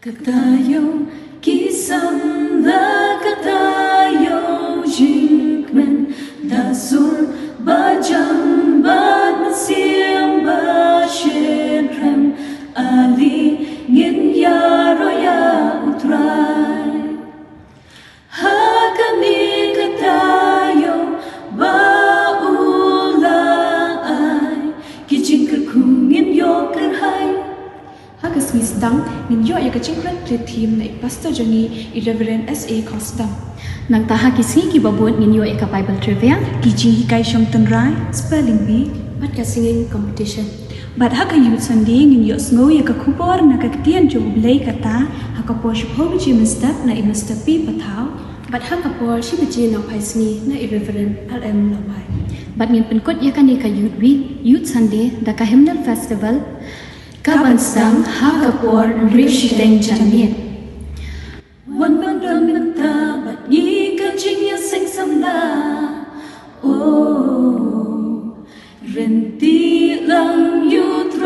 Katayo kisam la katayo jinkmen dasur bajam bad siam bashenrem ali ngin yaroya utrai hakami katayo baulai kijinker kungin yoker hai Hagas misdang nin yo ya kacingkran team na pastor jangi irreverent SA Khot. Nang taha kisi ki babot nin yo eka Bible trivia kijing hikai shom tenrai spelling bee bat ka singing competition. Bat haka youth Sunday ngin yo sngo ya kakupor na kaktian jo blay kata haka po shupho bichi mistap na imistap pi pathaw Bat ha kapor si beji na pai singi na irreverent RM na pai. Bat ngin penkot ya kan ka youth week, youth Sunday da ka hymnal festival kaban sang ha kapor rishiteng jamiet. Wan ban ramenta bat yi ka jing ya sing samla oh renti lang youth